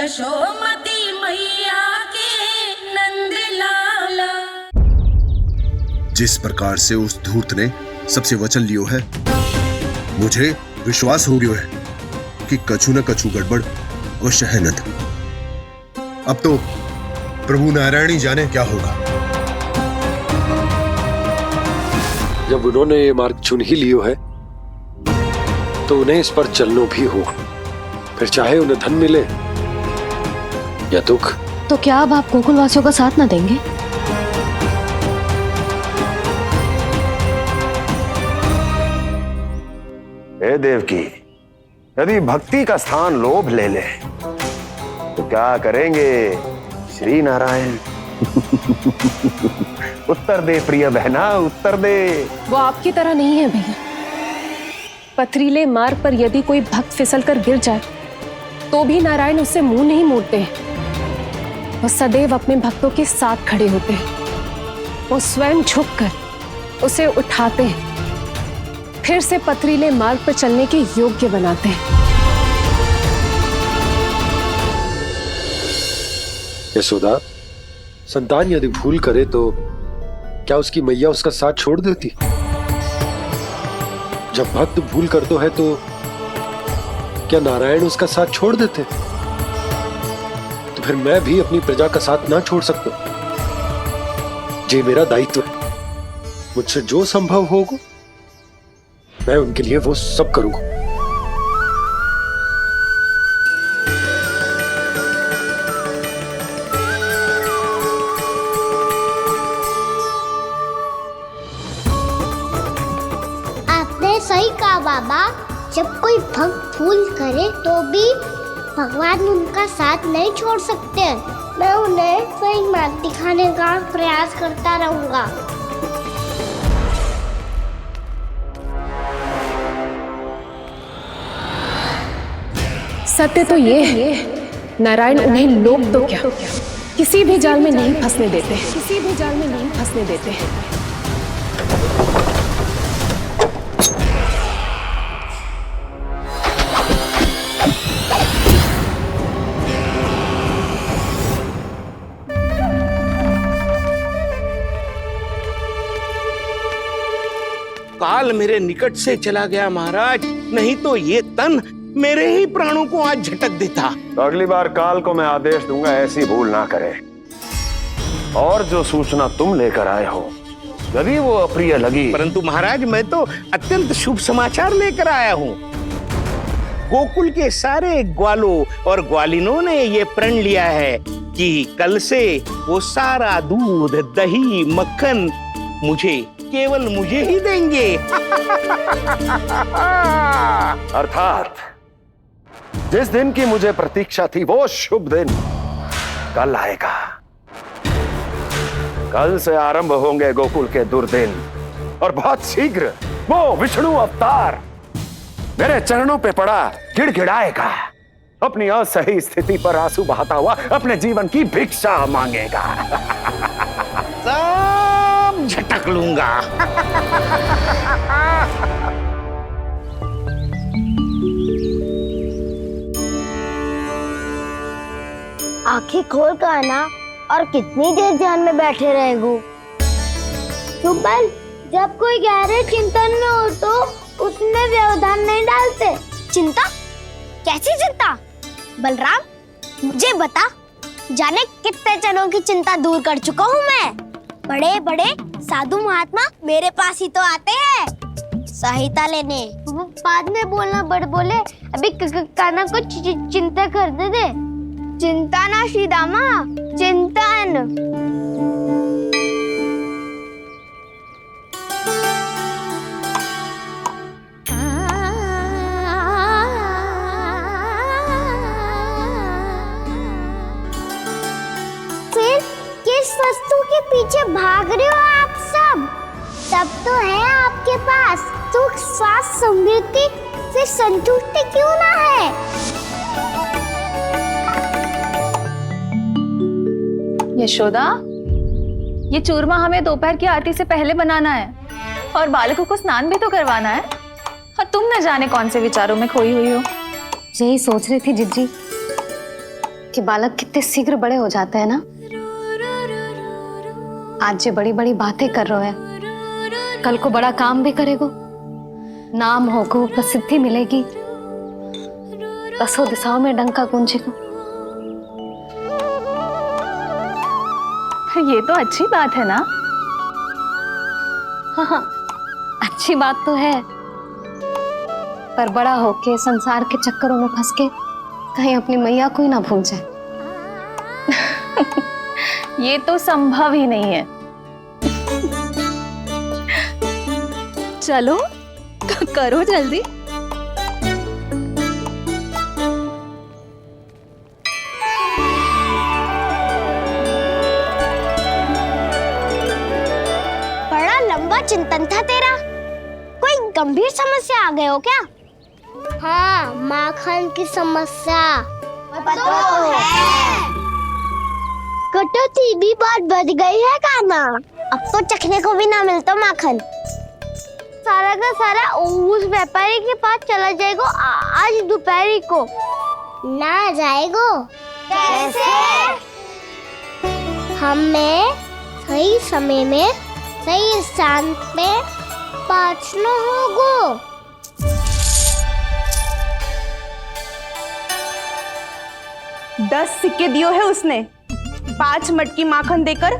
यशोमती मैया के नंद लाला। जिस प्रकार से उस धूर्त ने सबसे वचन लियो है, मुझे विश्वास हो गयो है कि कछु न कछु गड़बड़ अवश्य है नंद। अब तो प्रभु नारायण ही जाने क्या होगा। जब उन्होंने ये मार्ग चुन ही लियो है तो उन्हें इस पर चलना भी होगा, फिर चाहे उन्हें धन मिले या दुख। तो क्या अब आप गोकुलवासियों का साथ न देंगे? हे देवकी, यदि भक्ति का स्थान लोभ ले ले तो क्या करेंगे श्री नारायण? उत्तर दे प्रिय बहना, उत्तर दे। वो आपकी तरह नहीं है भैया। पथरीले मार्ग पर यदि कोई भक्त फिसलकर गिर जाए तो भी नारायण उससे मुंह नहीं मोड़ते हैं। वो सदैव अपने भक्तों के साथ खड़े होते हैं। वो स्वयं झुककर उसे उठाते हैं, फिर से पथरीले मार्ग पर चलने के योग्य बनाते हैं। यशोदा, संतान यदि भूल करे तो क्या उसकी मैया उसका साथ छोड़ देती? जब भक्त भूल करता है तो क्या नारायण उसका साथ छोड़ देते? तो फिर मैं भी अपनी प्रजा का साथ ना छोड़ सकता। ये मेरा दायित्व है। मुझसे जो संभव होगा मैं उनके लिए वो सब करूंगा। आपने सही कहा बाबा। जब कोई भक्त भूल करे तो भी भगवान उनका साथ नहीं छोड़ सकते। मैं उन्हें सही मार्ग दिखाने का प्रयास करता रहूंगा। सत्य तो ये है, नारायण उन्हें लोग तो क्या किसी भी जाल में नहीं फंसने देते, किसी भी जाल में नहीं फंसने देते हैं। काल मेरे निकट से चला गया महाराज, नहीं तो ये तन मेरे ही प्राणों को आज झटक देता। तो अगली बार काल को मैं आदेश दूंगा ऐसी भूल ना करे। और जो सूचना तुम लेकर आए हो यदि वो अप्रिय लगी, परंतु महाराज मैं तो अत्यंत शुभ समाचार लेकर आया हूँ। गोकुल के सारे ग्वालों और ग्वालिनों ने ये प्रण लिया है कि कल से वो सारा दूध, दही, मक्खन केवल मुझे ही देंगे। अर्थात जिस दिन की मुझे प्रतीक्षा थी वो शुभ दिन कल आएगा। कल से आरंभ होंगे गोकुल के दुर्दिन और बहुत शीघ्र वो विष्णु अवतार मेरे चरणों पे पड़ा गिड़गिड़ाएगा। अपनी असही स्थिति पर आंसू बहाता हुआ अपने जीवन की भिक्षा मांगेगा। सब झटक लूंगा। आंखें खोल कर आना। और कितनी देर ध्यान में बैठे रहेगो? सुबल, जब कोई गहरे चिंतन में हो तो उसमें व्यवधान नहीं डालते। चिंता? कैसी चिंता? बलराम, मुझे बता, जाने कितने जनों की चिंता दूर कर चुका हूँ मैं। बड़े बड़े साधु महात्मा मेरे पास ही तो आते हैं सहायता लेने। बाद में बोलना बड़ बोले, अभी काना को चिंता करने दे। चिंता ना श्रीदामा, चिंतन। फिर किस वस्तु के पीछे भाग रहे हो आप सब? सब तो है आपके पास। सुख, स्वास्थ्य, समृद्धि से संतुष्टि क्यों ना है? यशोदा, ये चूरमा हमें दोपहर की आरती से पहले बनाना है और बालकों को स्नान भी तो करवाना है। और तुम न जाने कौन से विचारों में खोई हुई हो। यही सोच रही थी जिज्जी कि बालक कितने शीघ्र बड़े हो जाते हैं ना। आज जो बड़ी बड़ी बातें कर रहे हैं, कल को बड़ा काम भी करेगो, नाम होगो, प्रसिद्धि मिलेगी, दसों दिशाओं में डंका गूंजेगो। ये तो अच्छी बात है ना। हाँ, अच्छी बात तो है, पर बड़ा होके संसार के चक्करों में फंस के कहीं अपनी मैया को ही ना भूल जाए। ये तो संभव ही नहीं है। चलो करो जल्दी। बड़ा लंबा चिंतन था तेरा। कोई गंभीर समस्या आ गए हो क्या? हाँ, माखन की समस्या तो है। कटौती भी बहुत बढ़ गई है काना। अब तो चखने को भी ना मिलता माखन। सारा का सारा उस व्यापारी के पास चला जाएगा आज दोपहर को। ना जाएगो? कैसे? हमें सही समय में सही स्थान पे पहुंचना होगा। 10 सिक्के दियो है उसने। 5 मटकी माखन देकर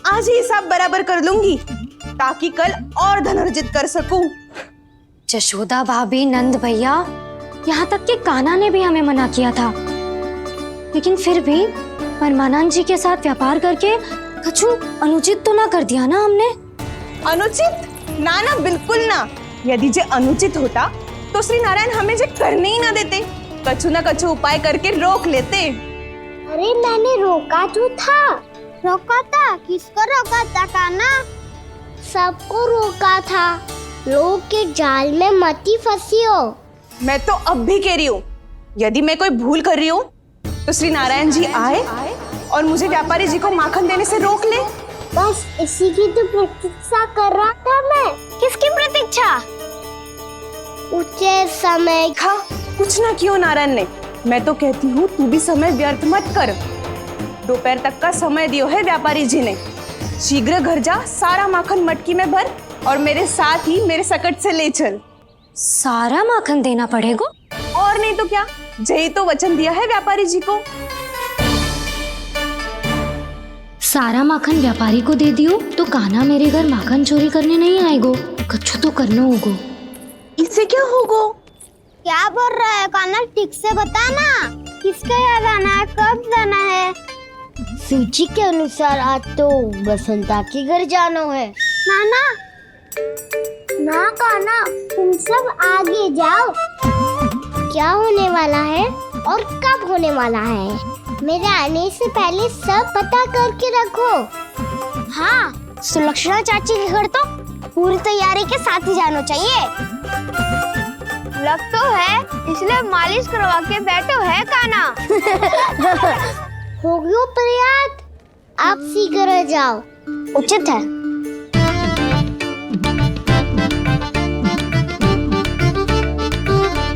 आज ही हिसाब बराबर कर लूंगी, ताकि कल और धन अर्जित कर सकूं। जशोदा भाभी, नंद भैया, यहाँ तक कि कान्हा ने भी हमें मना किया था, लेकिन फिर भी परमानंद जी के साथ व्यापार करके कुछ अनुचित तो ना कर दिया ना हमने? अनुचित? ना ना, बिल्कुल ना। यदि जे अनुचित होता तो श्री नारायण हमें जे करने ही ना देते, कछु ना कछु उपाय करके रोक लेते। अरे मैंने रोका तो था। रोका था? किसको रोका था कान्हा? सबको रोका था। लोग के जाल में मती फंसी हो। मैं तो अब भी कह रही हूँ, यदि मैं कोई भूल कर रही हूँ तो श्री नारायण जी आए और मुझे व्यापारी जी को माखन देने से रोक ले। बस इसी की तो प्रतीक्षा कर रहा था मैं। किसकी प्रतीक्षा? उचित समय खा कुछ ना क्यों नारायण ने। मैं तो कहती हूँ तू भी समय व्यर्थ मत कर। दोपहर तक का समय दियो है व्यापारी जी ने। शीघ्र घर जा, सारा माखन मटकी में भर और मेरे साथ ही मेरे सकट से ले चल। सारा माखन देना पड़ेगा? और नहीं तो क्या, यही तो वचन दिया है व्यापारी जी को। सारा माखन व्यापारी को दे दियो तो कान्हा मेरे घर माखन चोरी करने नहीं आएगो। कछु तो करना होगो। इससे क्या होगो? क्या बोल रहा है कान्हा? ठीक से बता ना। किसका यहाँ जाना है, कब जाना है? सूची के अनुसार आज तो बसंता के घर जाना है। नाना ना कान्हा, तुम सब आगे जाओ। क्या होने वाला है और कब होने वाला है, मेरे आने से पहले सब पता करके रखो। हाँ, सुलक्षणा चाची के घर तो पूरी तैयारी के साथ ही जाना चाहिए। लग तो है, इसलिए मालिश करवा के बैठो है कान्हा। हो गयो प्रयास, आप शीघ्र जाओ। उचित है।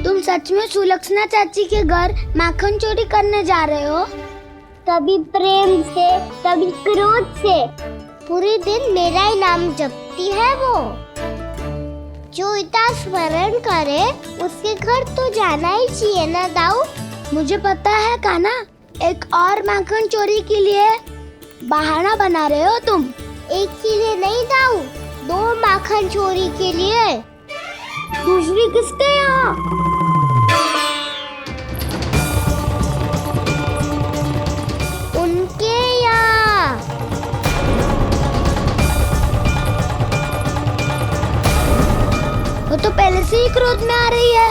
तुम सच में सुलक्षणा चाची के घर माखन चोरी करने जा रहे हो? कभी प्रेम से, कभी क्रोध से, पूरे दिन मेरा ही नाम जपती है वो। जो इतना स्मरण करे उसके घर तो जाना ही चाहिए ना दाऊ। मुझे पता है कान्हा, एक और माखन चोरी के लिए बहाना बना रहे हो तुम। एक के लिए नहीं दाऊ, 2 माखन चोरी के लिए। दूसरी किसके यहाँ? उनके यहाँ। वो तो पहले से ही क्रोध में आ रही है।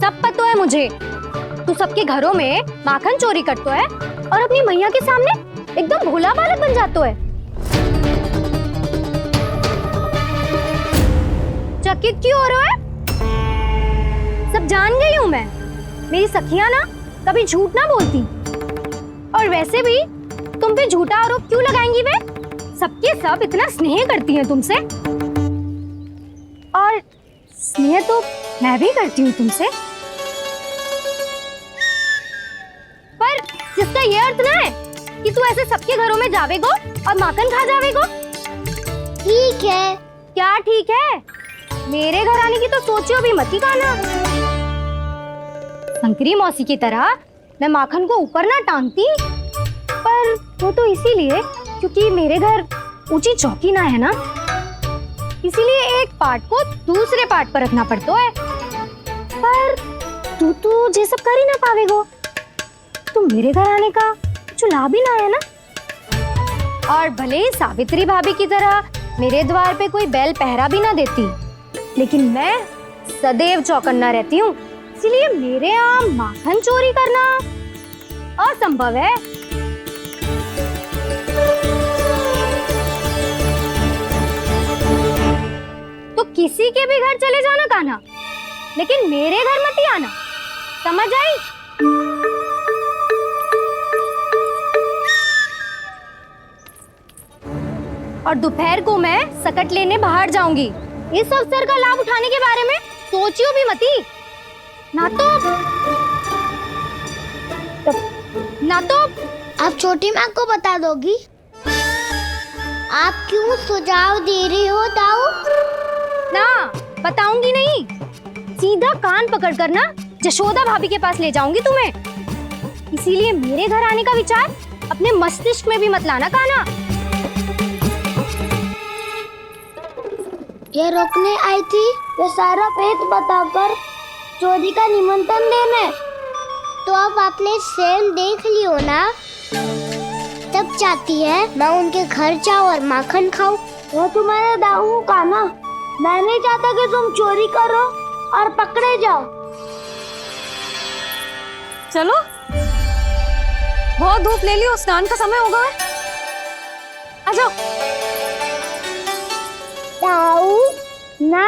सब पता है मुझे, तू सबके घरों में माखन चोरी करतो है और अपनी मैया के सामने एकदम भोला बालक बन जातो है। चकित क्यों हो रहे हो? सब जान गई हूँ मैं। मेरी सखियां ना कभी झूठ ना बोलती, और वैसे भी तुम पे झूठा आरोप क्यों लगाएंगी वे? सबके सब इतना स्नेह करती हैं तुमसे, और स्नेह तो मैं भी करती हूँ तुमसे, पर जिसका ये अर्थ ना है कि तू ऐसे सबके घरों में जावेगो और माखन खा जावेगो। ठीक है। क्या ठीक है? मेरे घर आने की तो सोचियो भी मत ही खाना। शंकरी मौसी की तरह मैं माखन को ऊपर ना टांगती, पर वो तो इसीलिए क्योंकि मेरे घर ऊंची चौकी ना है ना, इसीलिए एक पार्ट को दूसरे पार्ट पर रखना पड़ता है। पर तू तो ये सब कर ही ना पावेगो, तो मेरे घर आने का कुछ लाभ ही ना है ना। और भले ही सावित्री भाभी की तरह मेरे द्वार पे कोई बैल पहरा भी ना देती, लेकिन मैं सदैव चौकन्ना रहती हूँ, इसलिए मेरे यहाँ माखन चोरी करना असंभव है। तो किसी के भी घर चले जाना कान्हा, लेकिन मेरे घर मत ही आना, समझ आई? और दोपहर को मैं सकट लेने बाहर जाऊंगी। इस अवसर का लाभ उठाने के बारे में सोचियो भी मती, ना तो आप छोटी माँ को बता दोगी? आप क्यों सुझाव दे रही हो दाऊ? ना बताऊंगी नहीं, सीधा कान पकड़ कर ना जशोदा भाभी के पास ले जाऊंगी तुम्हें। इसीलिए मेरे घर आने का विचार अपने मस्तिष्क में भी मत लाना कान्हा। ये रोकने आई थी वे सारा भेद बताकर चोरी का निमंत्रण देने, तो अब आपने स्वयं देख लियो ना। तब चाहती है मैं उनके घर जाऊँ और माखन खाऊं। वो तुम्हारा दाऊ का ना, मैं नहीं चाहता कि तुम चोरी करो और पकड़े जाओ। चलो, बहुत धूप ले लियो, स्नान का समय होगा। आ जाओ। दाऊ ना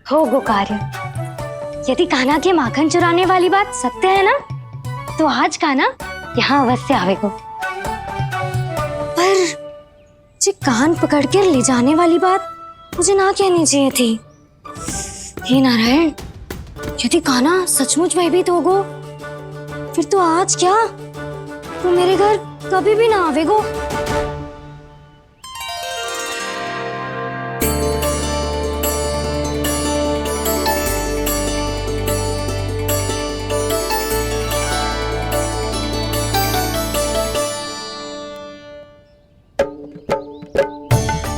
हो गो कार्य। यदि कान्हा के माखन चुराने वाली बात सत्य है ना, तो आज कान्हा यहाँ अवश्य आवेगो। पर जे कान पकड़ कर ले जाने वाली बात मुझे ना कहनी चाहिए थी। हे नारायण, यदि कान्हा सचमुच भयभीत होगो, फिर तो आज क्या, तो मेरे घर कभी भी ना आवेगो।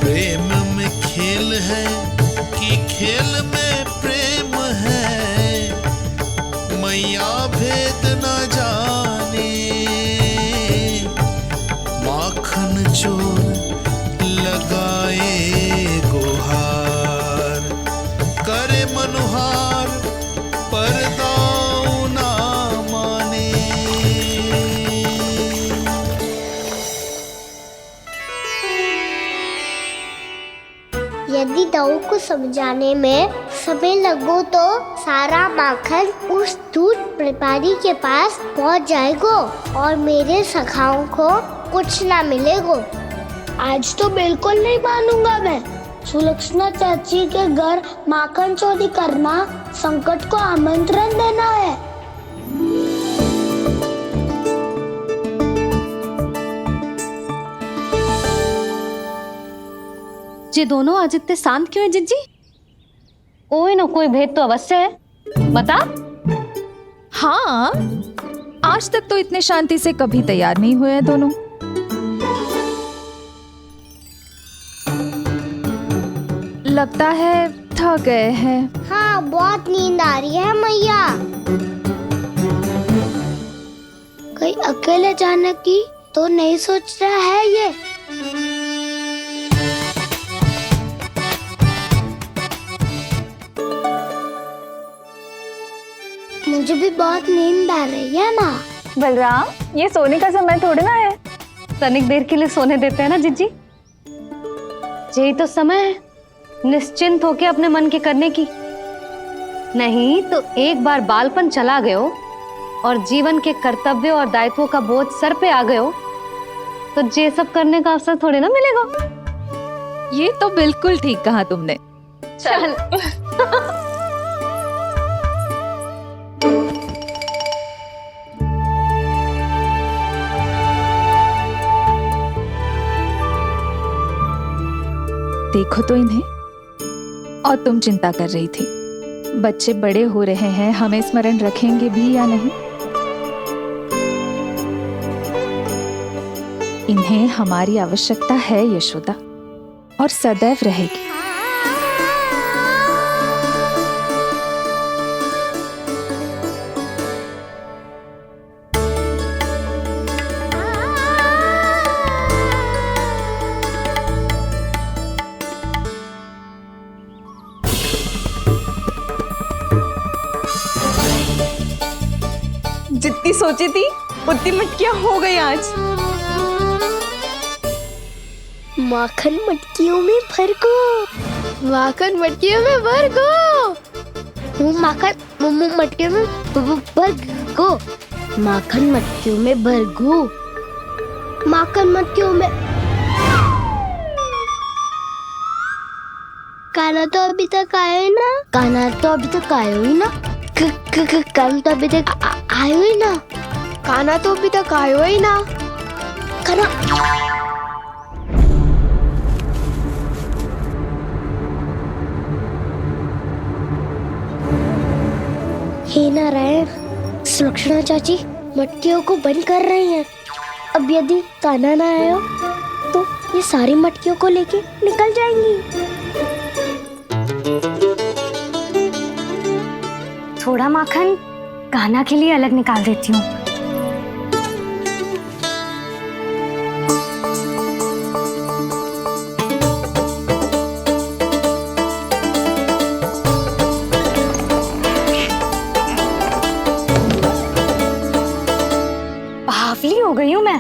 प्रेम में खेल है कि खेल में प्रेम है, मैया भेद न जाने। माखन चोर लगाए गुहार, करे मनुहार पर दाऊ ना माने। यदि दाऊ को समझाने में समय लगो तो सारा माखन उस दूध व्यापारी के पास पहुंच जाएगो और मेरे सखाओं को कुछ ना मिलेगो। आज तो बिल्कुल नहीं मानूंगा मैं। सुलक्षणा चाची के घर माखन चोरी करना संकट को आमंत्रण देना है। ये दोनों आज इतने शांत क्यों है जिज्जी? कोई ना कोई भेद तो अवश्य है, बता। हाँ, आज तक तो इतने शांति से कभी तैयार नहीं हुए हैं दोनों। लगता है थक गए हैं। हाँ, बहुत नींद आ रही है मैया। कहीं अकेले जाने की तो नहीं सोच रहा है ये? मुझे भी बहुत नींद आ रही है माँ। बलराम, ये सोने का समय थोड़ी ना है। तनिक देर के लिए सोने देते हैं ना जिज्जी। यही तो समय है निश्चिंत होके अपने मन के करने की। नहीं तो एक बार बालपन चला गयो और जीवन के कर्तव्यों और दायित्वों का बोझ सर पे आ गयो, तो ये सब करने का अवसर थोड़े ना मिलेगा। ये तो बिल्कुल ठीक कहा तुमने। चल। देखो तो इन्हें। और तुम चिंता कर रही थी बच्चे बड़े हो रहे हैं, हमें स्मरण रखेंगे भी या नहीं। इन्हें हमारी आवश्यकता है यशोदा, और सदैव रहेगी। जितनी सोची थी उतनी मटकियां हो गई आज। माखन मटकियों में भर को, माखन मटकियों में भर को, माखन मटकियों में भर को, माखन मटकियों में भर को, माखन मटकियों में। काना तो अभी तक आया ही ना, काना तो अभी तक आया ही ना, काना तो अभी तक आयो ही ना, काना तो अभी तक आयो ही ना, काना। हे नारायण, सुलक्षणा चाची मटकियों को बंद कर रही हैं। अब यदि काना ना आया तो ये सारी मटकियों को लेके निकल जाएंगी। थोड़ा माखन कान्हा के लिए अलग निकाल देती हूँ। बावली हो गई हूँ मैं।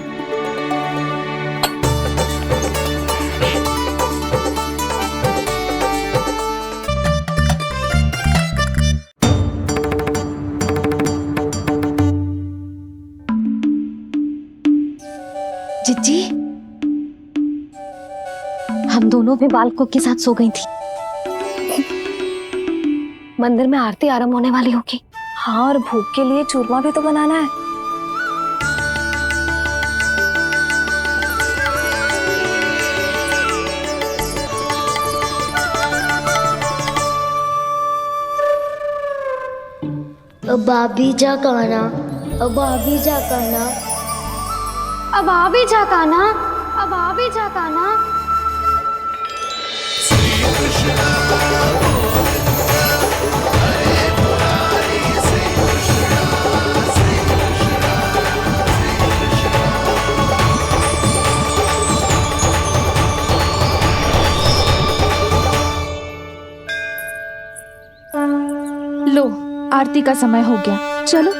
जिज्जी, हम दोनों भी बालकों के साथ सो गई थी। मंदिर में आरती आरंभ होने वाली होगी। हाँ, और भूख के लिए चूरमा भी तो बनाना है। अब आ भी जा काना, अब आ भी जा काना, अब आ भी जा कान्हा, अब आ भी जा कान्हा। लो, आरती का समय हो गया, चलो।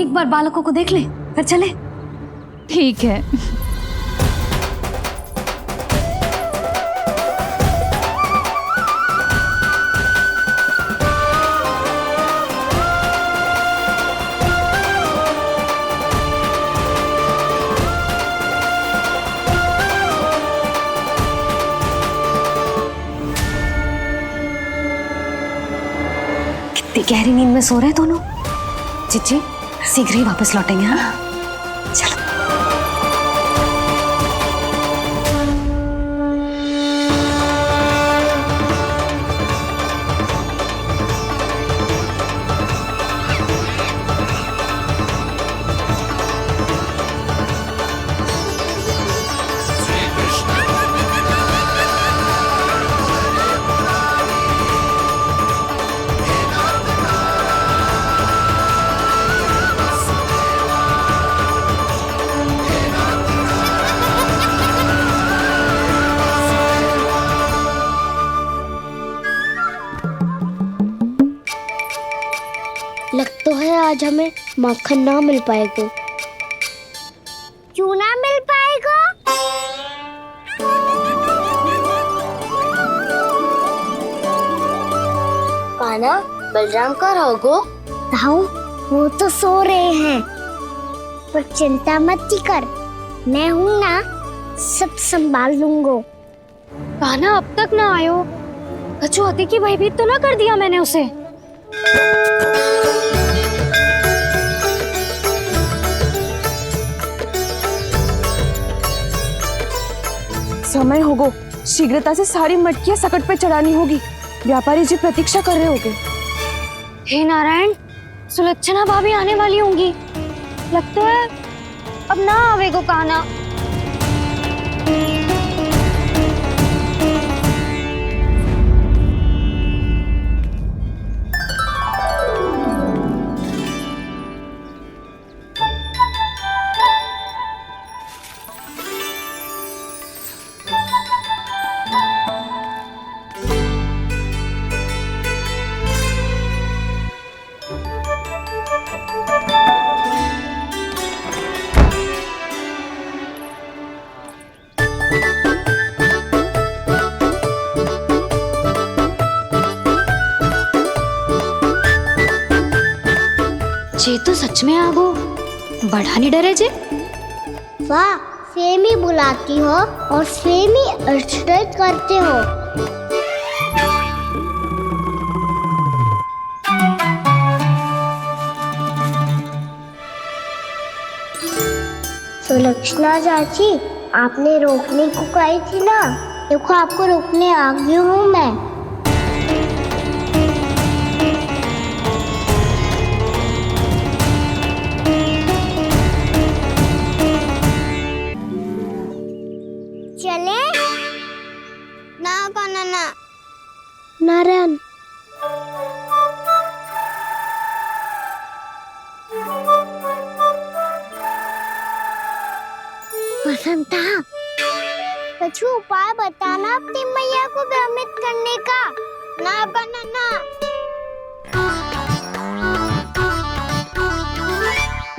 एक बार बालकों को देख ले, फिर चले। ठीक है। कितनी गहरी नींद में सो रहे दोनों। जिज्जी शीघ्र ही वापस लौटेंगे। हाँ, चलो। लग तो है आज हमें माखन ना मिल पाएगा। क्यों ना मिल पाएगा? कान्हा, बलराम का रहोगो? ताऊ, वो तो सो रहे हैं, पर चिंता मत कर, मैं हूं ना, सब संभाल लूंगा। कान्हा अब तक ना आयो। कछु आते की भयभीत तो ना कर दिया मैंने उसे। समय होगो, शीघ्रता से सारी मटकियां सकट पे चढ़ानी होगी। व्यापारी जी प्रतीक्षा कर रहे होंगे। हे नारायण, सुलक्षणा भाभी आने वाली होंगी। लगता है अब ना आवेगो कान्हा। जे तो सच में आगो, बड़ा नहीं डरे जे। वाह, सेम ही बुलाती हो और सेम ही अर्चना करते हो। सुलक्षणा चाची, आपने रोकने को कही थी ना, देखो आपको रोकने आ गई हूँ मैं। चले ना कान्हा ना। नारायण, बसंता, कुछ उपाय बताना अपनी मैया को भ्रमित करने का। ना कान्हा ना।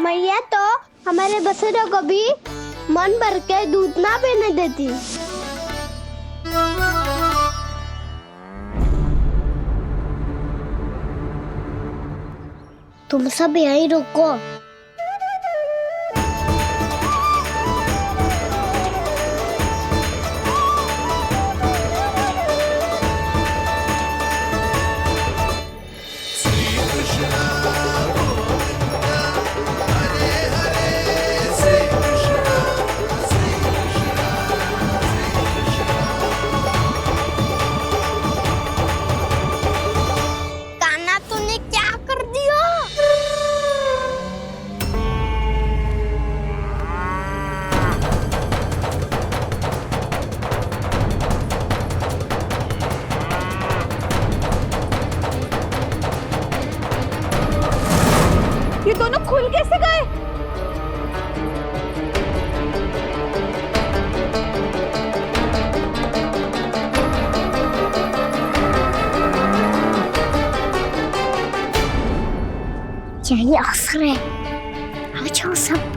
मैया तो हमारे बसेरा को भी मन भर के दूध ना पीने देती। तुम सब यहीं रुको। ये दोनों खुल कैसे गए? यही अवसर है, आ जाओ सब।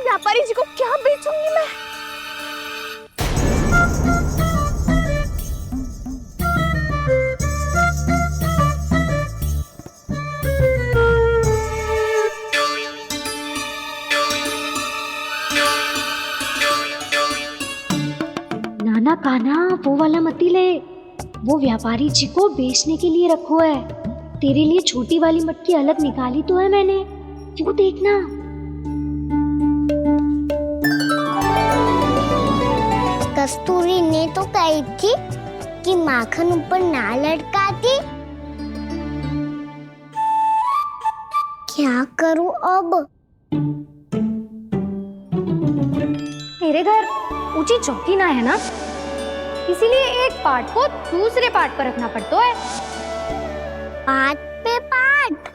व्यापारी जी को क्या बेचूंगी मैं? नाना कान्हा वो वाला मती ले, वो व्यापारी जी को बेचने के लिए रखो है। तेरे लिए छोटी वाली मटकी अलग निकाली तो है मैंने, वो देखना। कस्तूरी ने तो कही थी कि माखन ऊपर ना लटकाती। क्या करूं अब? मेरे घर ऊंची चौकी ना है ना, इसीलिए एक पार्ट को दूसरे पार्ट पर रखना पड़ता है। पार्ट पे पार्ट।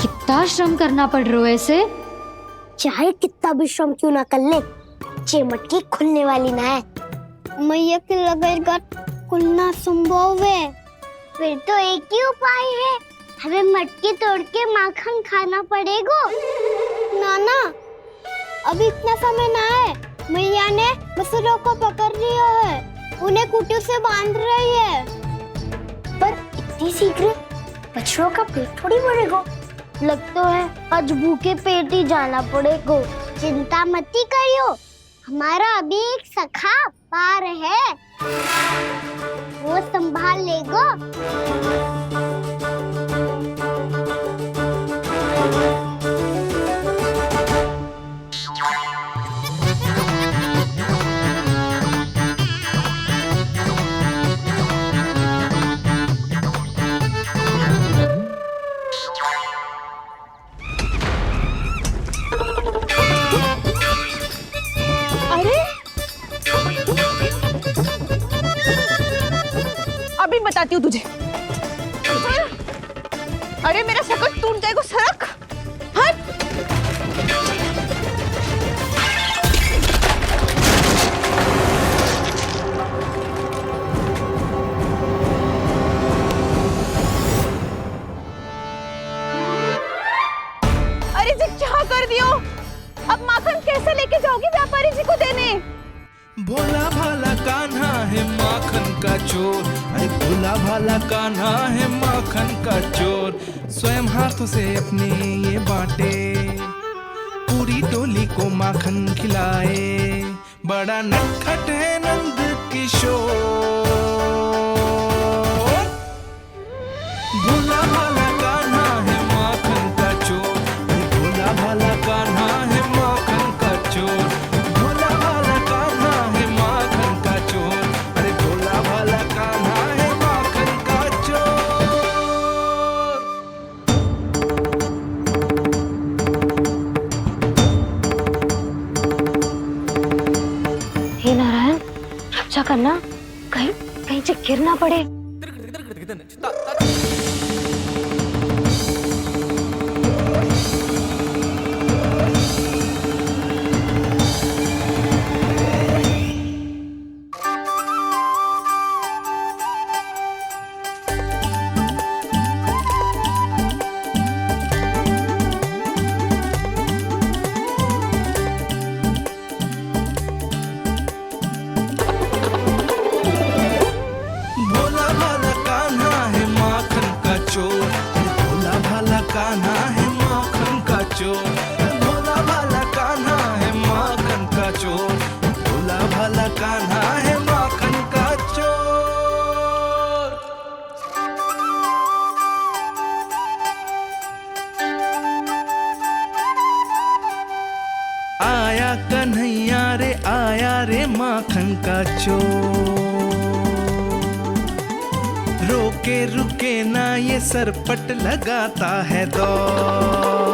कितना श्रम करना पड़ रहा है इसे। चाहे कितना भी श्रम क्यों ना कर ले, ये मटकी खुलने वाली ना है। मैया के बगैर खुलना संभव है। फिर तो एक ही उपाय है, हमें मटकी तोड़ के माखन खाना पड़ेगा। नाना, अभी इतना समय ना है। मैया ने बछड़ों को पकड़ लिया है, उन्हें खूंटों से बांध रही है। पर इतनी शीघ्र बछड़ों का पेट थोड़ी भरेगा। लगता है आज भूखे पेट ही जाना पड़ेगा। चिंता मत करियो, हमारा अभी एक सखा पार है, वो संभाल लेगा। अभी बताती हूँ तुझे। अरे मेरा शकट टूट जाएगा, सरक हट। अरे जी क्या कर दियो? अब माखन कैसे लेके जाओगी व्यापारी जी को देने? भोला भाला कान्हा है माखन का चोर, अरे भोला भाला कान्हा है माखन का चोर। स्वयं हाथों से अपने ये बांटे, पूरी टोली को माखन खिलाए। बड़ा नटखट है नंद किशोर। भोला भाला कान्हा है माखन का चोर, अरे भोला भाला कान्हा है माखन का चोर। भोला भाला कान्हा है माखन का चोर, अरे भोला भाला कान्हा है माखन का चोर। हे नारायण, रक्षा करना, कहीं कहीं से गिर ना पड़े। भोला भाला कान्हा है माखन का चोर, अरे भोला भाला कान्हा है माखन का चोर। भोला भाला कान्हा है माखन का चोर, भोला भाला कान्हा है माखन का चोर। आया कन्हैया रे आया रे माखन का चोर। रोके रुके ना ये सरपट लगाता है दौड़।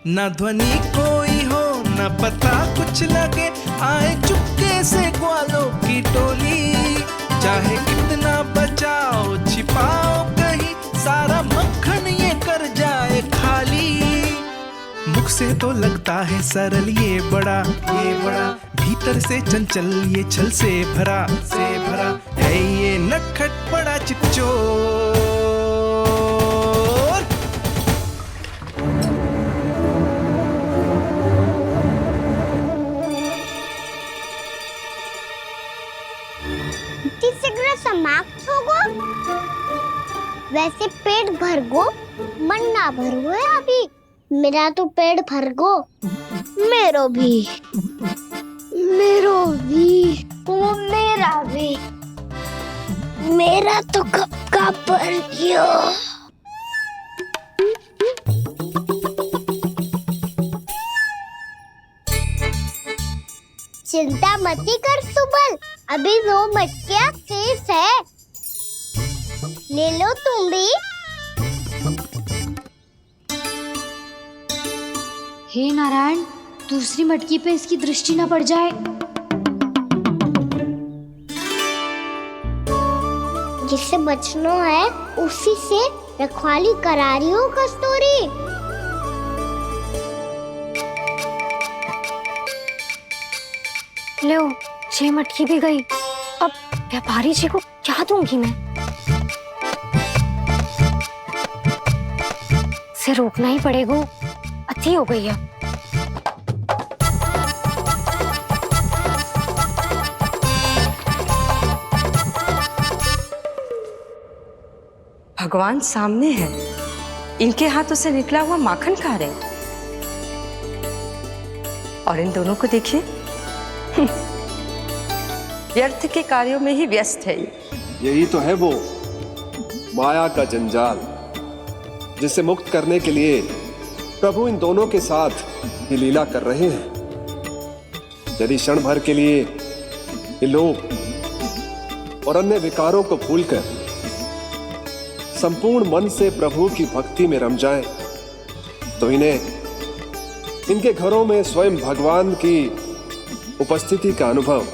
ना ध्वनि कोई हो ना पता कुछ लगे, आए चुपके से ग्वालों की टोली। चाहे कितना बचाओ छिपाओ कहीं, सारा मक्खन ये कर जाए खाली। मुख से तो लगता है सरल ये बड़ा, भीतर भीतर से चंचल ये छल से भरा है ये नटखट बड़ा चिकचोर। शीघ्र समाप्त होगो, वैसे पेट भर गो मन ना भर गो है अभी। मेरा तो पेट भर गो, मेरो भी ओ मेरा भी, मेरा तो कब का भर गयो। चिंता मती कर सुबल, अभी 2 मटकियाँ शेष है, ले लो तुम भी। हे नारायण, दूसरी मटकी पे इसकी दृष्टि न पड़ जाए। जिससे बचना है उसी से रखवाली करा रही हो कस्तूरी। लो, 6 मटकी भी गई। अब व्यापारी जी को क्या दूंगी मैं? इसे रोकना ही पड़ेगा, अति हो गई है। भगवान सामने है, इनके हाथों से निकला हुआ माखन खा रहे हैं। और इन दोनों को देखिए, व्यर्थ के कार्यों में ही व्यस्त है। यही तो है वो माया का जंजाल, जिसे मुक्त करने के लिए प्रभु इन दोनों के साथ ये लीला कर रहे हैं। यदि क्षण भर के लिए ये लोग और अन्य विकारों को भूलकर संपूर्ण मन से प्रभु की भक्ति में रम जाएं, तो इनके घरों में स्वयं भगवान की उपस्थिति का अनुभव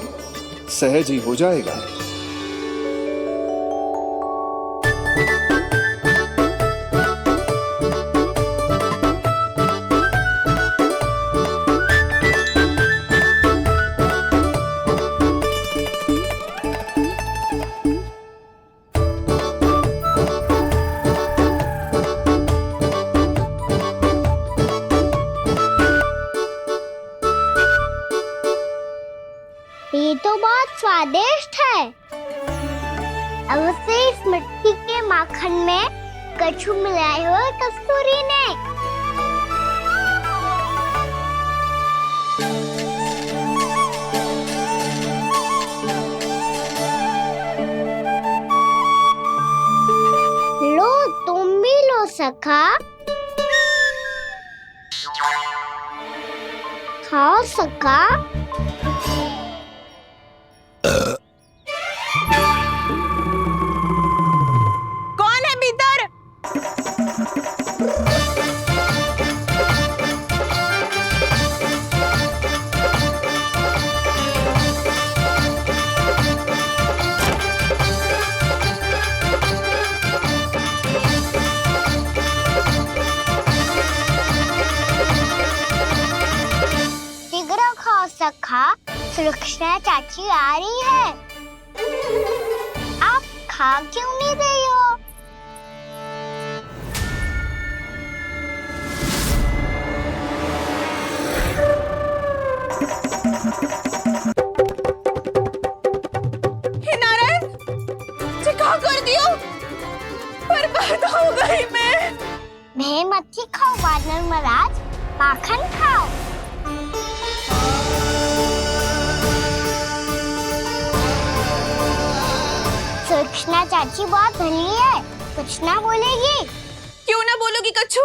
सहज ही हो जाएगा। ये तो बहुत स्वादिष्ट है। अवश्य इस मिट्टी के माखन में कछु मिलाए हो कस्तूरी ने। लो, तुम भी लो सखा, खाओ सखा। कौन है भीतर? शीघ्र खाओ सखा, सुलक्षणा चाची आ रही है। आप खा क्यों नहीं रही हो? हे नारायण, क्या कर दियो? बर्बाद हो गई मैं। मच्छी खाओ वानर महाराज, माखन खाओ। सुलक्षणा चाची बहुत भली है, कुछ ना बोलेगी। क्यों ना बोलोगी कच्छू?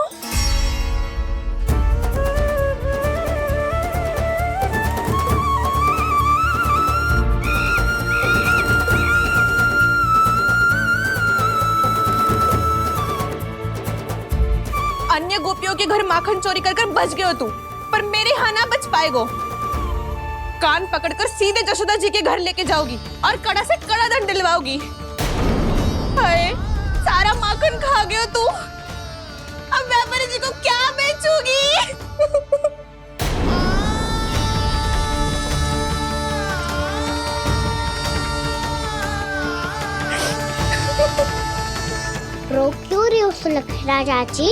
अन्य गोपियों के घर माखन चोरी कर बच गए हो तू, पर मेरे यहाँ ना बच पाएगो। कान पकड़कर सीधे जशोदा जी के घर लेके जाओगी और कड़ा से कड़ा दंड दिलवाओगी। हाय, सारा माखन खा गए हो तू। अब व्यापारी जी को क्या बेचूगी? लखरा चाची,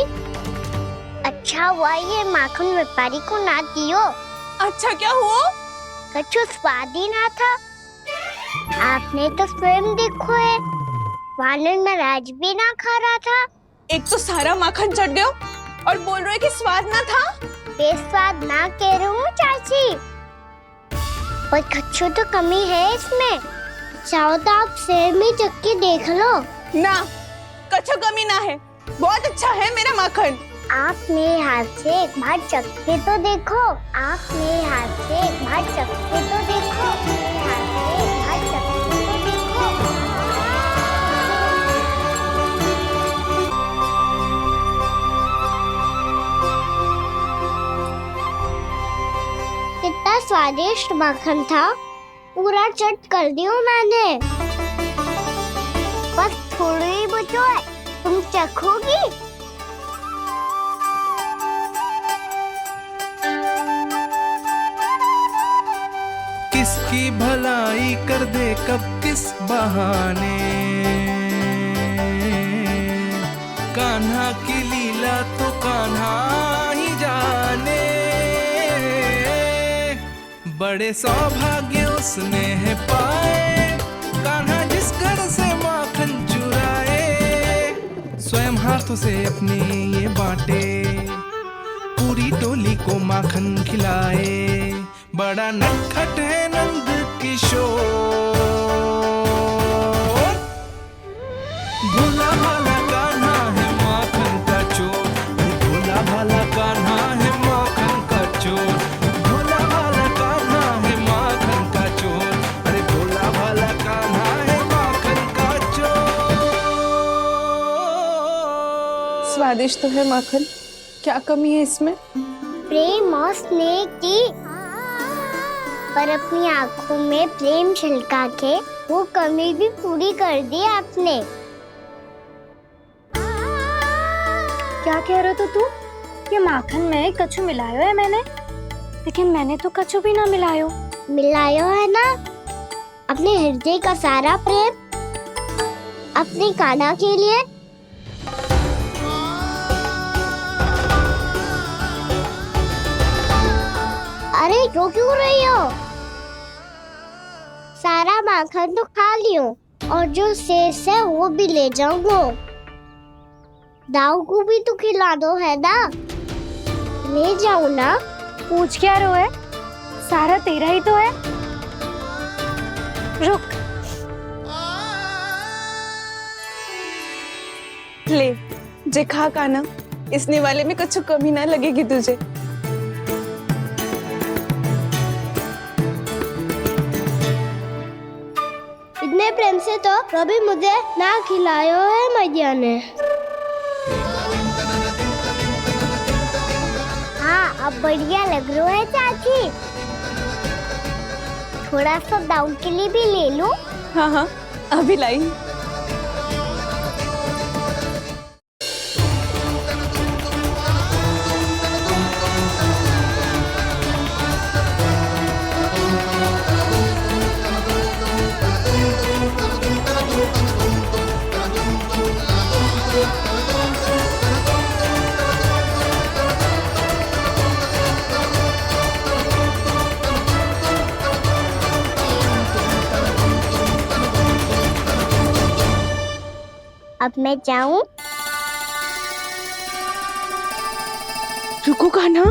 अच्छा हुआ ये माखन व्यापारी को ना दियो। अच्छा क्या हुआ? कछु स्वाद ही ना था। आपने तो स्वयं देखो है, वानर नाराज भी ना खा रहा था। एक तो सारा माखन चढ़ गयो और बोल रहे कि स्वाद ना था। बेस्वाद ना कह रही हूँ चाची, पर कछु तो कमी है इसमें। चाहो तो आप सेब में चक्की देख लो। ना, कछु कमी ना है, बहुत अच्छा है मेरा माखन। आप मेरे हाथ से एक बार चक्के तो देखो। आप मेरे हाथ से एक बार चक्के तो देखो। मेरे हाथ से एक बार चक्के तो देखो। कितना स्वादिष्ट माखन था, पूरा चट कर दिया मैंने। बस थोड़ी ही बचो है, तुम चखोगी? किसकी भलाई कर दे कब किस बहाने, कान्हा की लीला तो कान्हा ही जाने। बड़े सौभाग्य उसने है पाए, कान्हा जिस घर से माखन चुराए, स्वयं हाथों से अपने ये बांटे, पूरी टोली को माखन खिलाए। बड़ा नटखट है नंद किशोर, भोला भाला कान्हा है माखन का चोर। भोला भाला कान्हा है माखन का चोर। भोला भाला कान्हा है माखन का चोर। अरे भोला भाला कान्हा है माखन का चोर। स्वादिष्ट तो है माखन, क्या कमी है इसमें? प्रेम और स्नेह की, पर अपनी आंखों में प्रेम छलका के वो कमी भी पूरी कर दी आपने। क्या कह रहे हो तू? ये माखन में कछु मिलायो है मैंने, लेकिन मैंने तो कछु भी ना मिलायो। मिलायो है ना, अपने हृदय का सारा प्रेम अपने कान्हा के लिए। अरे रो क्यों रही हो? सारा माखन तो खा लियो और जो शेष है वो भी ले जाऊंगा। दाऊ को भी तो खिला दो है ना, ले जाओ ना। पूछ क्या रो है, सारा तेरा ही तो है। रुक, ले जे खा कान्हा, इसने वाले में कुछ कमी ना लगेगी तुझे। इतने प्रेम से तो कभी मुझे ना खिलायो है मैया ने। हाँ, अब बढ़िया लग रहा है चाची। थोड़ा सा दाऊ के लिए भी ले लो। हाँ हाँ, अभी लाई। अब मैं जाऊं? रुको कान्हा,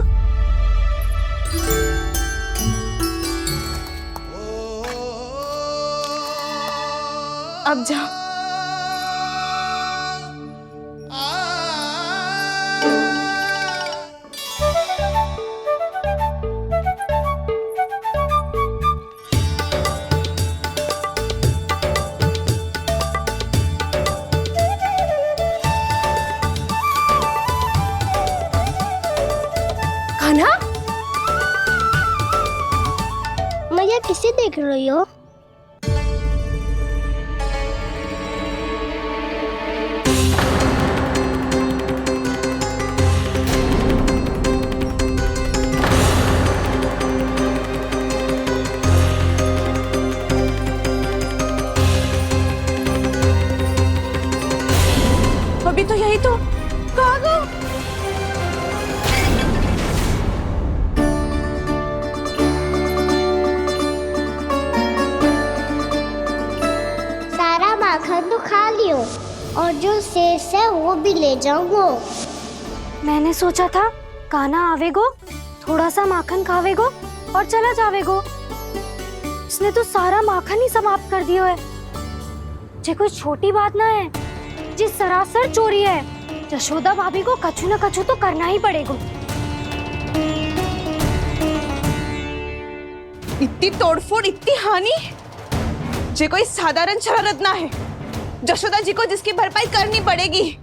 अब जाओ। कान्हा, मैया किसे देख रही हो? अभी तो यही तो और जो शेष है वो भी ले जाऊंगा। मैंने सोचा था कान्हा आवेगो, थोड़ा सा माखन खावेगो और चला जावेगो। इसने तो सारा माखन ही समाप्त कर दिया है। ये कोई छोटी बात ना है, जी सरासर चोरी है। यशोदा भाभी को कछु न कछु तो करना ही पड़ेगा। इतनी तोड़फोड़, इतनी हानि, ये कोई साधारण शरारत ना है। यशोदा जी को जिसकी भरपाई करनी पड़ेगी।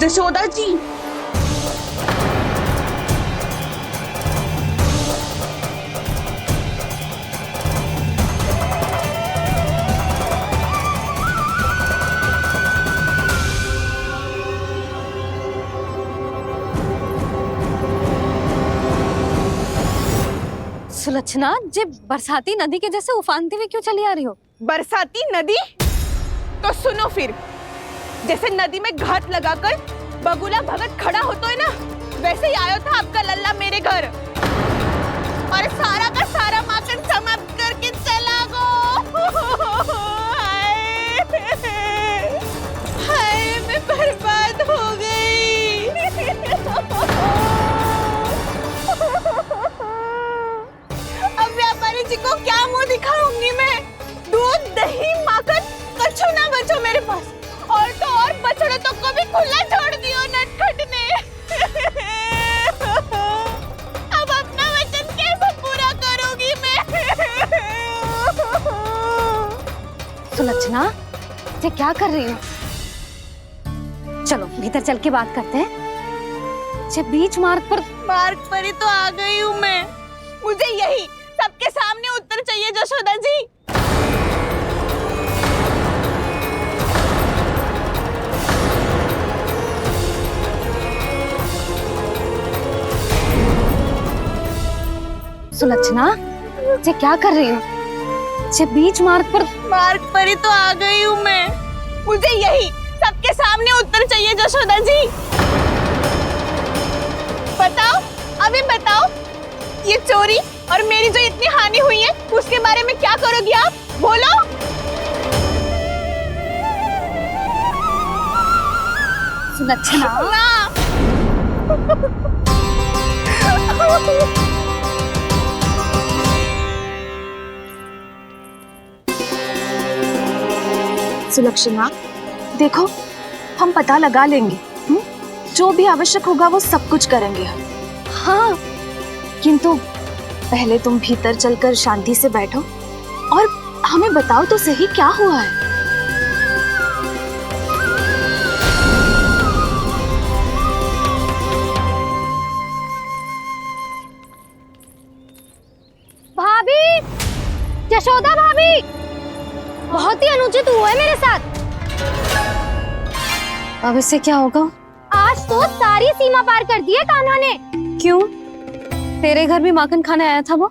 यशोदा जी, सुलक्षणा, जे बरसाती नदी के जैसे उफानते हुए क्यों चली आ रही हो? बरसाती नदी? तो सुनो फिर, जैसे नदी में घाट लगाकर बगुला भगत खड़ा होता है ना, वैसे ही आया था आपका लल्ला मेरे घर और सारा का सारा माखन समाप्त करके चला गो। हाय, मैं बर्बाद हो गई। अब व्यापारी जी को क्या मुंह दिखाऊंगी मैं? दूध, दही, माखन कछु ना बचो मेरे पास। और तो और बछड़े तो को भी खुला छोड़ दियो नटखट ने। अब अपना वचन कैसे पूरा करूंगी मैं? सुलक्षणा, ये क्या कर रही हो? चलो भीतर चल के बात करते हैं। ये बीच मार्ग पर ही तो आ गई हूँ मैं। मुझे यही सबके सामने उत्तर चाहिए यशोदा जी। सुलक्षणा, ये क्या कर रही हो? ये बीच मार्ग पर ही तो आ गई हूँ मैं। मुझे यही सबके सामने उत्तर चाहिए यशोदा जी। बताओ, अभी बताओ, ये चोरी और मेरी जो इतनी हानि हुई है उसके बारे में क्या करोगी आप? बोलो। सुलक्षणा, सुलक्षणा, देखो, हम पता लगा लेंगे। जो भी आवश्यक होगा वो सब कुछ करेंगे हम। हाँ, किंतु पहले तुम भीतर चलकर शांति से बैठो और हमें बताओ तो सही क्या हुआ है। भाभी, यशोदा भाभी, बहुत ही अनुचित हुआ है मेरे साथ। अब इससे क्या होगा? आज तो सारी सीमा पार कर दी है कान्हा ने। क्यों? तेरे घर भी माखन खाने आया था वो?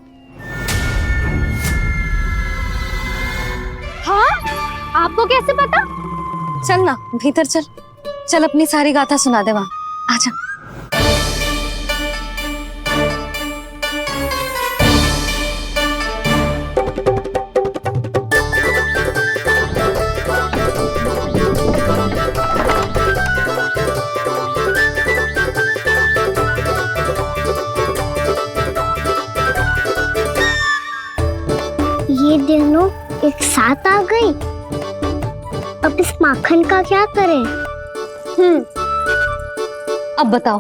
हाँ? आपको कैसे पता? चल ना भीतर चल, चल अपनी सारी गाथा सुना दे वहाँ। आजा। ये दोनों एक साथ आ गई। अब इस माखन का क्या करें? अब बताओ,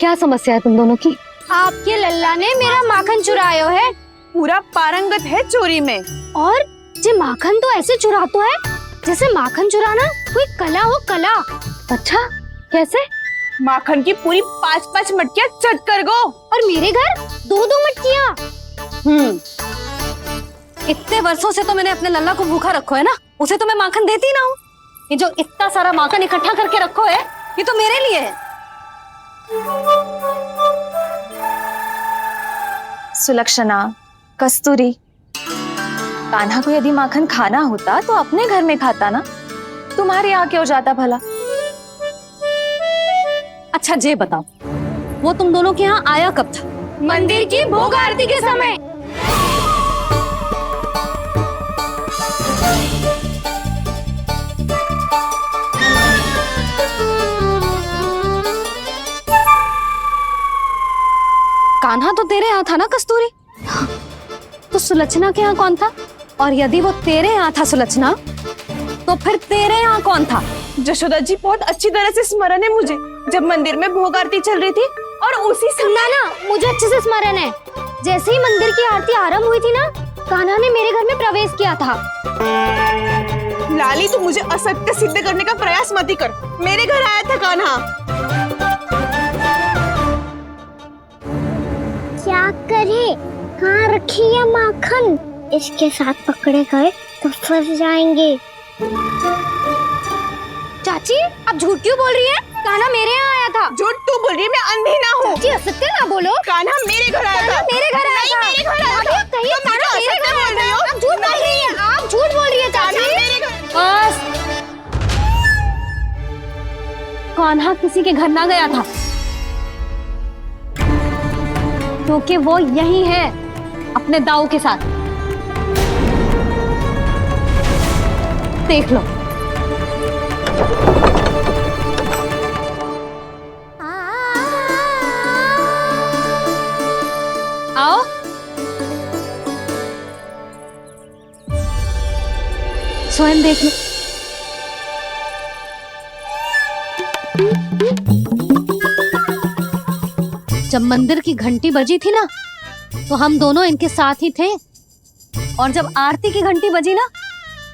क्या समस्या है तुम दोनों की? आपके लल्ला ने मेरा माखन चुराया है। पूरा पारंगत है चोरी में। और जे माखन तो ऐसे चुरातो है जैसे माखन चुराना कोई कला हो, कला। अच्छा, कैसे? माखन की पूरी 5-5 मटकियां चट कर गो। और मेरे घर 2-2 मटकियां। इतने वर्षों से तो मैंने अपने लल्ला को भूखा रखो है ना, उसे तो मैं माखन देती ना हूँ। ये जो इतना सारा माखन इकट्ठा करके रखो है, ये तो मेरे लिए है। सुलक्षणा, कस्तूरी, कान्हा को यदि माखन खाना होता तो अपने घर में खाता ना, तुम्हारे यहाँ क्यों जाता भला? अच्छा जे बताओ, वो तुम दोनों के यहाँ आया कब था? मंदिर की भोग आरती के समय। कान्हा तो तेरे यहाँ था ना कस्तूरी? तो सुलक्षणा के यहाँ कौन था? और यदि वो तेरे यहाँ था सुलक्षणा, तो फिर तेरे यहाँ कौन था? जशोदा जी, बहुत अच्छी तरह से स्मरण है मुझे, जब मंदिर में भोग आरती चल रही थी और उसी समय ना, मुझे अच्छे से स्मरण है। जैसे ही मंदिर की आरती आरंभ हुई थी ना, कान्हा ने मेरे घर में प्रवेश किया था। लाली, तू मुझे असत्य सिद्ध करने का प्रयास मत ही कर। मेरे घर आया था कान्हा। क्या करे, कहाँ रखी है माखन? इसके साथ पकड़े गए तो फंस जाएंगे। चाची, आप झूठ क्यों बोल रही है? कान्हा मेरे यहाँ आया था। झूठ तू बोल रही है, मैं अंधी ना हूँ। चाची, असत्य ना बोलो। कान्हा मेरे घर आया था। मेरे घर आया था। मेरे घर आया था। कहिए कान्हा मेरे घर आया था। आप झूठ बोल रही है। आप झूठ बोल रही है चाची। बस, कान्हा किसी के घर ना गया था, क्योंकि वो यही है अपने दाऊ के साथ। देख लो। आओ। स्वयं देख लो। जब मंदिर की घंटी बजी थी ना, तो हम दोनों इनके साथ ही थे, और जब आरती की घंटी बजी ना,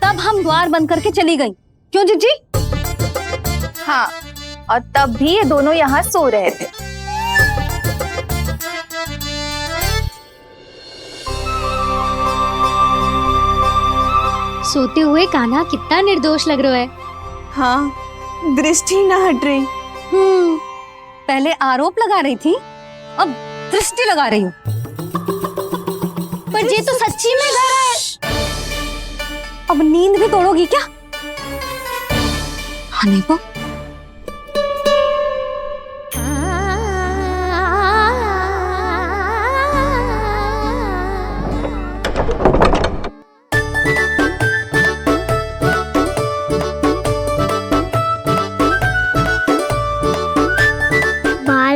तब हम द्वार बंद करके चली गई। क्यों जीजी? हाँ, और तब भी ये दोनों यहाँ सो रहे थे। सोते हुए कान्हा कितना निर्दोष लग रहा है। हाँ, दृष्टि ना हट रही। पहले आरोप लगा रही थी, अब दृष्टि लगा रही हूँ। पर ये तो सच्ची में घर है। अब नींद भी तोड़ोगी क्या? हने को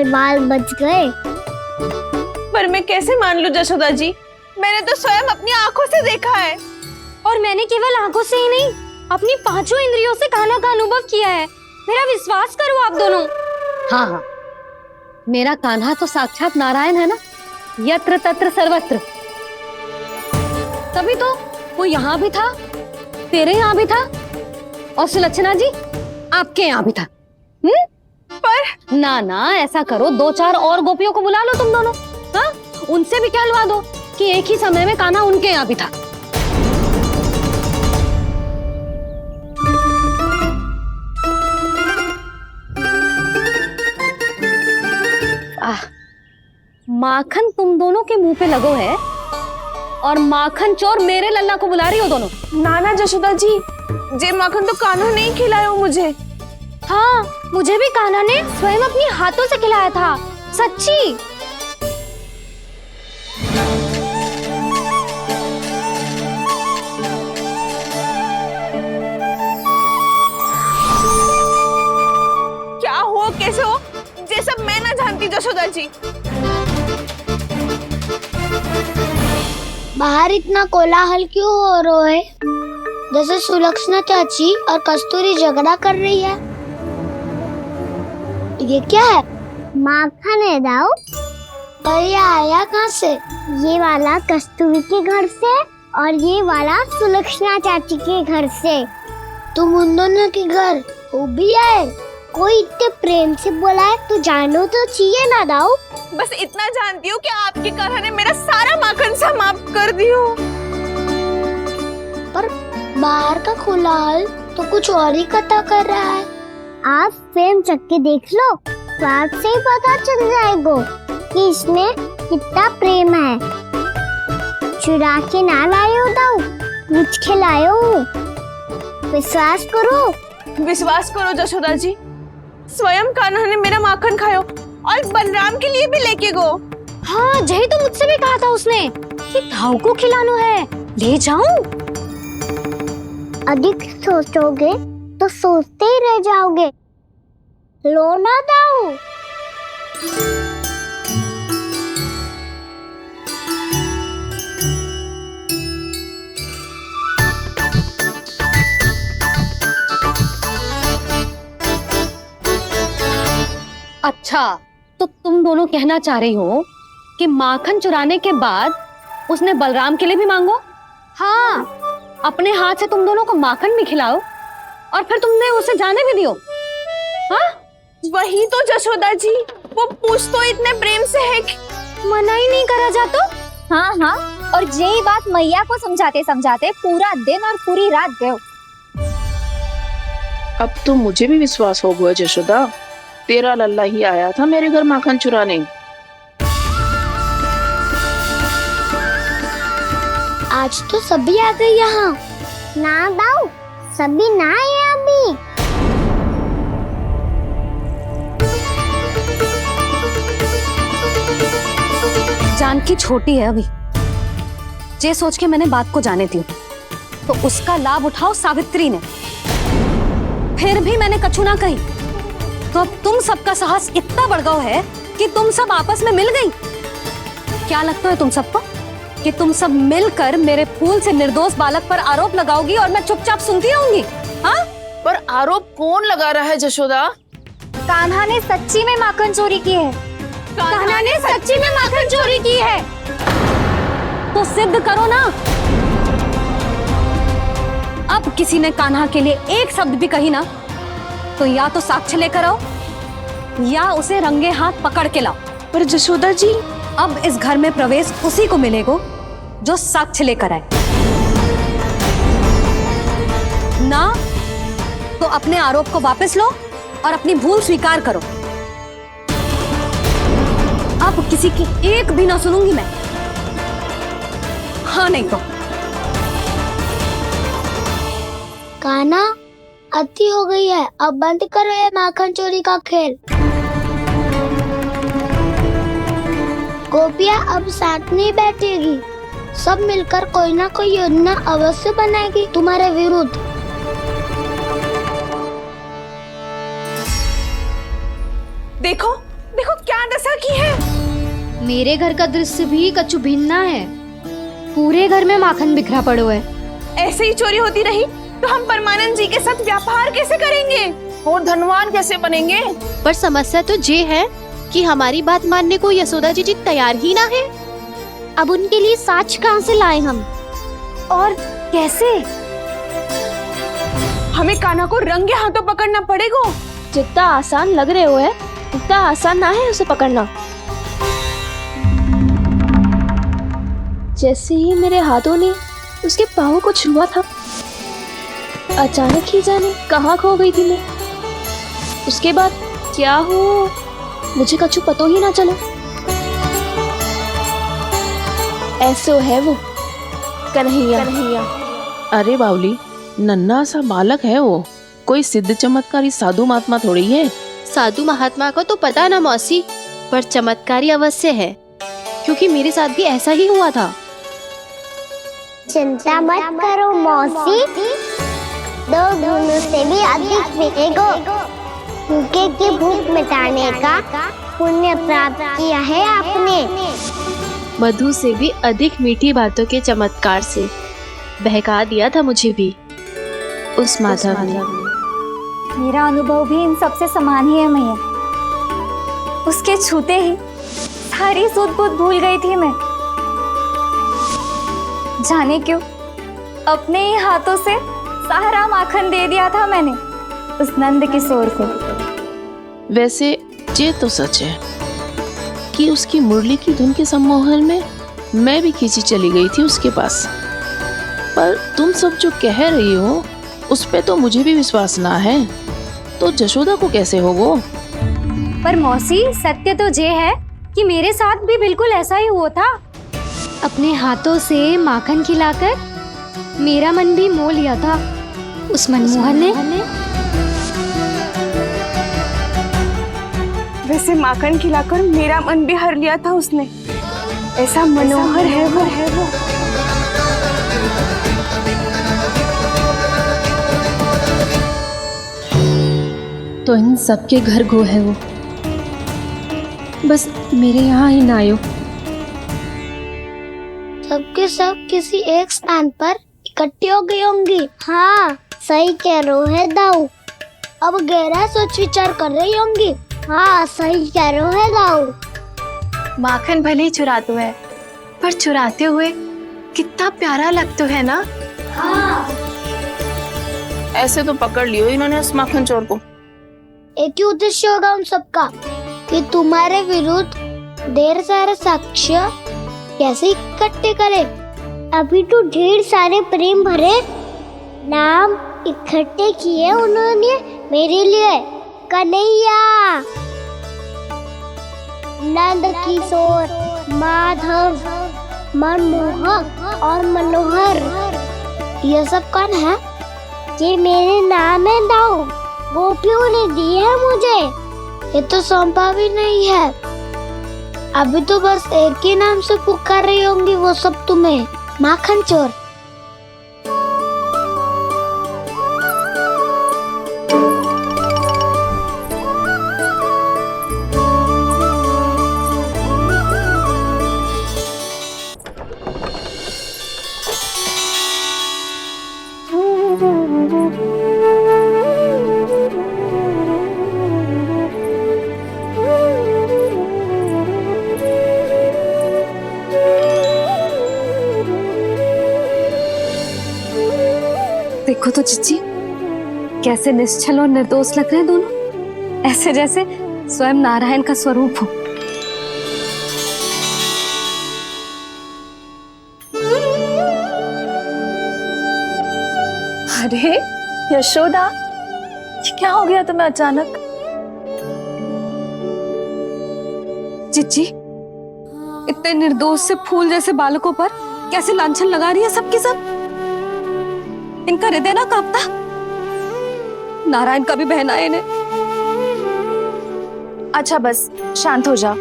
बाल बच गए। पर मैं कैसे मान लूं जशोदा जी, मैंने तो स्वयं अपनी आंखों से देखा है। और मैंने केवल आंखों से ही नहीं, अपनी 5 इंद्रियों से कान्हा का अनुभव किया है। मेरा विश्वास करो आप दोनों। हाँ हाँ, मेरा कान्हा तो साक्षात नारायण है ना, यत्र तत्र सर्वत्र। तभी तो वो यहाँ भी था, तेरे यहाँ भी था, और सुलक्षणा जी आपके यहाँ भी था। पर ना ना, ऐसा करो, 2-4 और गोपियों को बुला लो तुम दोनों। हाँ, उनसे भी कहलवा दो कि एक ही समय में कान्हा उनके यहाँ भी था। माखन तुम दोनों के मुंह पे लगो है, और माखन चोर मेरे लल्ला को बुला रही हो दोनों। नाना जशोदा जी, जे माखन तो कान्हा ने ही खिलाया मुझे। हाँ, मुझे भी कान्हा ने स्वयं अपनी हाथों से खिलाया था, सच्ची। क्या हो, कैसे हो, ये सब मैं ना जानती जशोदा जी। बाहर इतना कोलाहल क्यों हो रहा है? जैसे सुलक्षणा चाची और कस्तूरी झगड़ा कर रही है। ये क्या है? माखन है दाऊ। और ये आया कहाँ से? ये वाला कस्तूरी के घर से और ये वाला सुलक्षणा चाची के घर से। तुम उन दोनों के घर हो भी आए? कोई इतने प्रेम से बोला है तो जानो तो चाहिए ना दाऊ। बस इतना जानती हूँ कि आपकी कान्हा ने मेरा सारा माखन समाप्त कर दियो। पर बाहर का खुला हाल तो कुछ और ही कथा कर रहा है। आप प्रेम चक्के देख लो, बात से ही पता चल जाएगा कि इसमें कितना प्रेम है। चुरा के ना लायो दाऊ, मुझ खिलायो। विश्वास करो जशोदा जी, स्वयं कान्हा ने मेरा माखन खायो और बलराम के लिए भी लेके गो। हाँ, यही तो मुझसे भी कहा था उसने कि दाऊ को खिलाना है, ले जाऊं। अधिक सोचोगे तो सोचते ही रह जाओगे। लो ना दाऊ। अच्छा, तो तुम दोनों कहना चाह रही हो कि माखन चुराने के बाद उसने बलराम के लिए भी मांगो? हाँ, अपने हाथ से तुम दोनों को माखन भी खिलाओ और फिर तुमने उसे जाने भी दियो। हाँ? वही तो जशोदा जी, वो पूछ तो इतने प्रेम से है कि मना ही नहीं करा जाता। हाँ हाँ, और यही बात मैया को समझाते समझाते पूरा दिन और पूरी रात गए। अब तो मुझे भी विश्वास हो गया जशोदा, तेरा लल्ला ही आया था मेरे घर माखन चुराने। आज तो सभी आ गए यहाँ। ना दाऊ, सभी ना आए अभी। जानकी छोटी है अभी, जे सोच के मैंने बात को जाने दी, तो उसका लाभ उठाओ सावित्री ने। फिर भी मैंने कछु ना कही, तो अब तुम सबका साहस इतना बढ़ गया है कि तुम सब आपस में मिल गई। क्या लगता है तुम सबको कि तुम सब मिलकर मेरे फूल से निर्दोष बालक पर आरोप लगाओगी और मैं चुपचाप सुनती रहूंगी? हाँ? पर आरोप कौन लगा रहा है जशोदा? कान्हा ने सच्ची में माखन चोरी की है। कान्हा ने सच्ची में माखन चोरी की है, तो सिद्ध करो ना। अब किसी ने कान्हा के लिए एक शब्द भी कही ना, तो या तो साक्ष्य लेकर आओ या उसे रंगे हाथ पकड़ के लाओ। पर जशोदा जी, अब इस घर में प्रवेश उसी को मिलेगा जो साक्ष्य लेकर आए। ना तो अपने आरोप को वापस लो और अपनी भूल स्वीकार करो। अब किसी की एक भी ना सुनूंगी मैं। हाँ नहीं तो कान्हा, अति हो गई है, अब बंद करो ये माखन चोरी का खेल। गोपियाँ अब साथ नहीं बैठेगी, सब मिलकर कोई ना कोई योजना अवश्य बनाएगी तुम्हारे विरुद्ध। देखो देखो क्या दशा की है। मेरे घर का दृश्य भी कछु भिन्न है। पूरे घर में माखन बिखरा पड़ो है। ऐसे ही चोरी होती रही तो हम परमानंद जी के साथ व्यापार कैसे करेंगे और धनवान कैसे बनेंगे? पर समस्या तो ये है कि हमारी बात मानने को यशोदा जी तैयार ही ना है। अब उनके लिए साक्ष्य कहाँ से लाएं हम, और कैसे? हमें कान्हा को रंगे हाथों पकड़ना पड़ेगा। जितना आसान लग रहे हो है उतना आसान ना है उसे पकड़ना। जैसे ही मेरे हाथों ने उसके पाँव को छुआ था, अचानक ही जाने कहाँ खो गई थी मैं। उसके बाद क्या हो मुझे कछु पतो ही ना चला। ऐसो है वो कन्हैया। अरे बावली, नन्हा सा बालक है वो, कोई सिद्ध चमत्कारी साधु महात्मा थोड़ी है। साधु महात्मा को तो पता ना मौसी, पर चमत्कारी अवश्य है, क्योंकि मेरे साथ भी ऐसा ही हुआ था। चिंता मत करो मौसी, 2 गुणों से भी अधिक मिलेगा। भूखे की भूख मिटाने का पुण्य प्राप्त किया है आपने। मधु से भी अधिक मीठी बातों के चमत्कार से बहका दिया था मुझे भी उस माधव ने। मेरा अनुभव भी इन सबसे समान ही है मैया। उसके छूते ही सारी सूझबूझ भूल गई थी मैं। जाने क्यों, अपने ही हाथों से सारा माखन दे दिया था मैंने उस नंद किशोर को। वैसे ये तो सच है कि उसकी मुरली की धुन के सम्मोहन में मैं भी खींची चली गई थी उसके पास। पर तुम सब जो कह रही हो उस पे तो मुझे भी विश्वास ना है, तो जशोदा को कैसे हो वो? पर मौसी, सत्य तो ये है कि मेरे साथ भी बिल्कुल ऐसा ही हुआ था। अपने हाथों से माखन खिलाकर मेरा मन भी मोह लिया था उस मनमोहन ने। वैसे माखन खिलाकर मेरा मन भी हर लिया था उसने। ऐसा मनोहर है वो। तो इन सबके घर गो है वो, बस मेरे यहाँ ही ना आयो। सबके सब किसी एक स्थान पर इकट्ठी हो गई होंगी। हाँ, सही कह रहे है दाऊ। अब गहरा सोच विचार कर रही होंगी। हाँ, सही कह रहे है दाऊ। माखन भले ही चुराते है, पर चुराते हुए कितना प्यारा लगता है ना। हाँ। ऐसे तो पकड़ लियो इन्होंने उस माखन चोर को। एक ही उद्देश्य होगा उन सबका कि तुम्हारे विरुद्ध ढेर सारे साक्ष्य कैसे इकट्ठे करे। अभी तो ढेर सारे प्रेम भरे नाम इकट्ठे किए उन्होंने मेरे लिए। कन्हैया, नंद किशोर, माधव, मनमोहक और मनोहर, ये सब कौन है? ये मेरे नाम है दाऊ। गोपियों ने दी है मुझे, ये तो सौंपा भी नहीं है। अभी तो बस एक ही नाम से पुकार रही होंगी वो सब तुम्हें, माखन चोर। देखो तो चिच्ची, कैसे निश्चल और निर्दोष लग रहे हैं दोनों, ऐसे जैसे स्वयं नारायण का स्वरूप हो। अरे यशोदा, ये क्या हो गया तुम्हें अचानक? चिच्ची, इतने निर्दोष से फूल जैसे बालकों पर कैसे लांछन लगा रही है सबकी सब। इनका हृदय ना कांपता? नारायण का भी बहना है इन्हें। अच्छा बस शांत हो जाओ,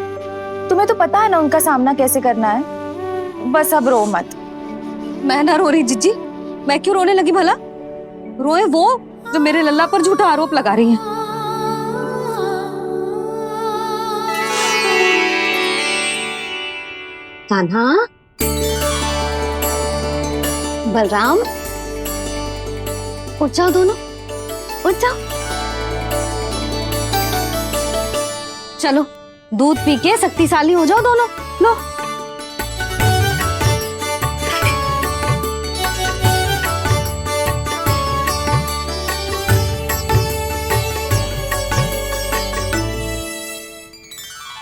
तुम्हें तो पता है ना उनका सामना कैसे करना है। बस अब रो मत। मैं ना रो रही जिज्जी, मैं क्यों रोने लगी भला? रोए वो जो मेरे लल्ला पर झूठा आरोप लगा रही हैं। कान्हा, बलराम, उठ जाओ दोनों, उठ जाओ। चलो दूध पी के शक्तिशाली हो जाओ दोनों। लो।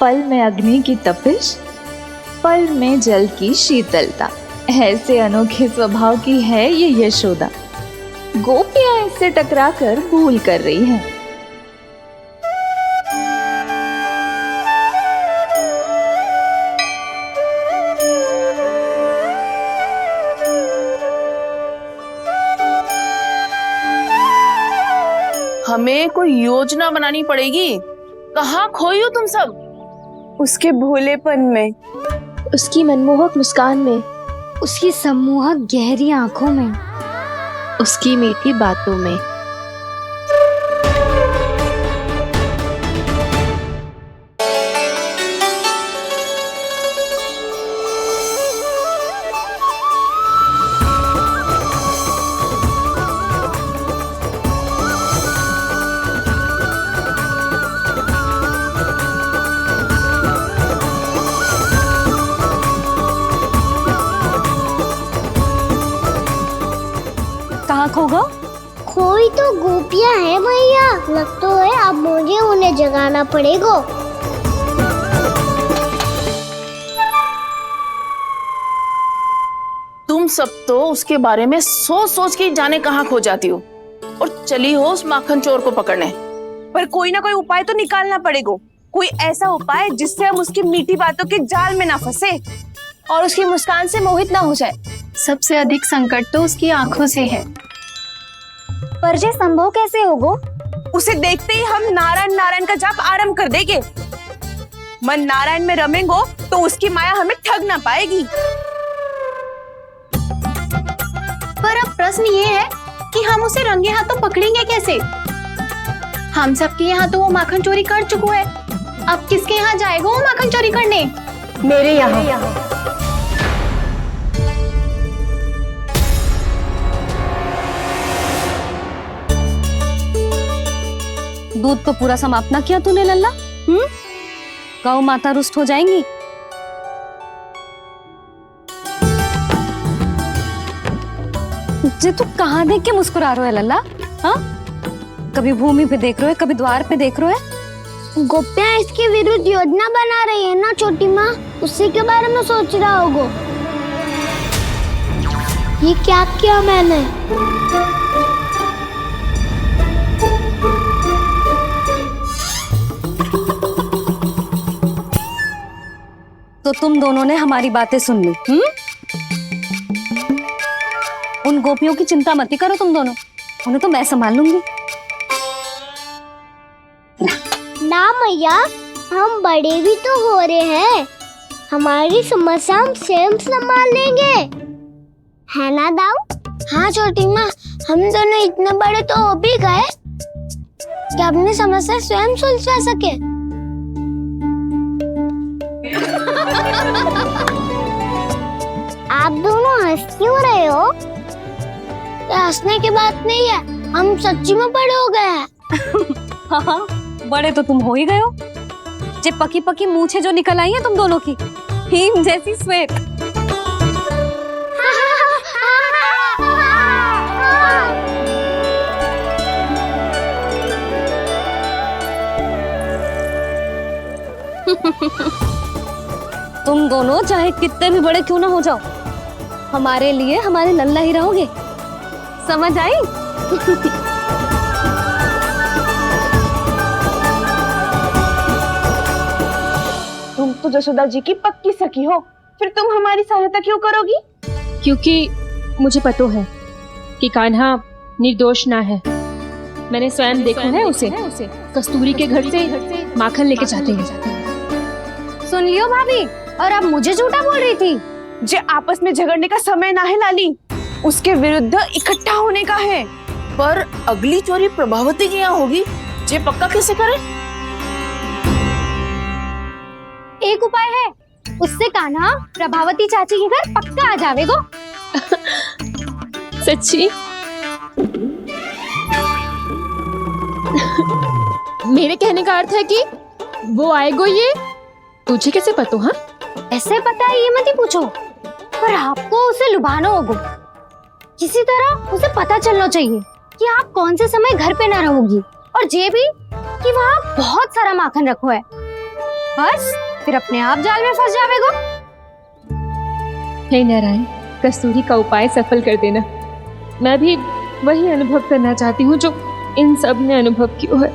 पल में अग्नि की तपिश, पल में जल की शीतलता, ऐसे अनोखे स्वभाव की है ये यशोदा। गोपियां इससे टकराकर भूल कर रही हैं। हमें कोई योजना बनानी पड़ेगी। कहाँ खोई हो तुम सब? उसके भोलेपन में, उसकी मनमोहक मुस्कान में, उसकी सम्मोहक गहरी आंखों में, उसकी मीठी बातों में। तो गोपियां हैं भैया, लगता है अब मुझे उन्हें जगाना पड़ेगा। तुम सब तो उसके बारे में सोच सोच के जाने कहाँ खो जाती हो और चली हो उस माखन चोर को पकड़ने। पर कोई ना कोई उपाय तो निकालना पड़ेगा, कोई ऐसा उपाय जिससे हम उसकी मीठी बातों के जाल में ना फंसे और उसकी मुस्कान से मोहित ना हो जाए। सबसे अधिक संकट तो उसकी आंखों से है। पर ये संभव कैसे होगा? उसे देखते ही हम नारायण नारायण का जाप आरंभ कर देंगे। मन नारायण में रमेंगो तो उसकी माया हमें ठग ना पाएगी। पर अब प्रश्न ये है कि हम उसे रंगे हाथों पकड़ेंगे कैसे? हम सबके यहाँ तो वो माखन चोरी कर चुका है, अब किसके यहाँ जाएगा वो माखन चोरी करने? मेरे यहाँ। दूध तो पूरा समाप्त ना किया तूने लल्ला। गौ माता रुष्ट हो जाएंगी। जे तू कहाँ देख के मुस्कुरा रहे हो लल्ला? हाँ, कभी भूमि पे देख रहे हो, कभी द्वार पे देख रहे हो। गोपियां इसके विरुद्ध योजना बना रही है ना छोटी माँ, उसी के बारे में सोच रहा होगा। ये क्या किया मैंने? तो तुम दोनों ने हमारी बातें सुन ली। उन गोपियों की चिंता मत करो तुम दोनों, उन्हें तो मैं संभाल लूंगी। ना मैया, हम बड़े भी तो हो रहे हैं, हमारी समस्या हम स्वयं संभाल लेंगे, है ना दाऊ? हाँ छोटी माँ, हम दोनों इतने बड़े तो हो भी गए कि अपनी समस्या स्वयं सुलझा सके। आप दोनों हंस क्यों रहे हो? ये हंसने की बात नहीं है, हम सच्ची में बड़े हो गए हैं। हाँ, बड़े तो तुम हो ही गए हो। जे पकी पकी मूछें जो निकल आई हैं तुम दोनों की, हिम जैसी श्वेत। तुम दोनों चाहे कितने भी बड़े क्यों ना हो जाओ, हमारे लिए हमारे लल्ला ही रहोगे, समझ आई? तुम तो जसोदा जी की पक्की सखी हो, फिर तुम हमारी सहायता क्यों करोगी? क्योंकि मुझे पता है कि कान्हा निर्दोष ना है। मैंने स्वयं देखा है उसे कस्तूरी के घर से माखन लेके जाते हैं। सुन लियो भाभी, और अब मुझे झूठा बोल रही थी। जे आपस में झगड़ने का समय ना है लाली, उसके विरुद्ध इकट्ठा होने का है। पर अगली चोरी प्रभावती की यहाँ होगी, जे पक्का कैसे करे? एक उपाय है, उससे कान्हा प्रभावती चाची के घर पक्का आ जावेगो। सच्ची? मेरे कहने का अर्थ है कि वो आएगो, ये तुझे कैसे पता? हाँ, ऐसे पता है ये मत ही पूछो, पर आपको उसे लुभाना होगा। किसी तरह उसे पता चलना चाहिए कि आप कौन से समय घर पे ना रहोगी, और ये भी कि वहाँ बहुत सारा माखन रखो है। बस फिर अपने आप जाल में फंस जावेगो। हे नारायण, कस्तूरी का उपाय सफल कर देना। मैं भी वही अनुभव करना चाहती हूँ जो इन सब ने अनुभव किया है।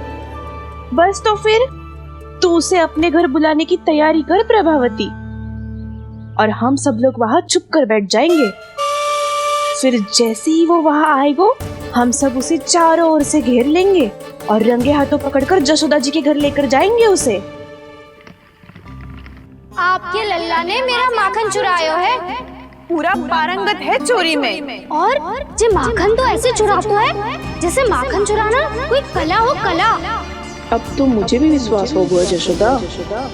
बस तो फिर तू उसे अपने घर बुलाने की तैयारी कर प्रभावती, और हम सब लोग वहाँ चुप कर बैठ जाएंगे। फिर जैसे ही वो वहाँ आएगा, हम सब उसे चारों ओर से घेर लेंगे और रंगे हाथों पकड़कर जसोदा जी के घर लेकर जाएंगे उसे। आपके लल्ला ने मेरा माखन चुराया है, पूरा पारंगत है चोरी में। और जे माखन तो ऐसे चुराता है जैसे माखन चुराना कोई कला हो, कला। अब तो मुझे भी विश्वास हो गया जशोदा,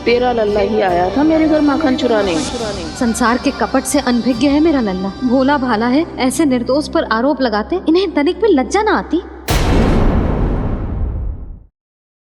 तेरा लल्ला ही आया था मेरे घर माखन चुराने। संसार के कपट से अनभिज्ञ है मेरा लल्ला, भोला भाला है। ऐसे निर्दोष पर आरोप लगाते इन्हें तनिक भी लज्जा ना आती।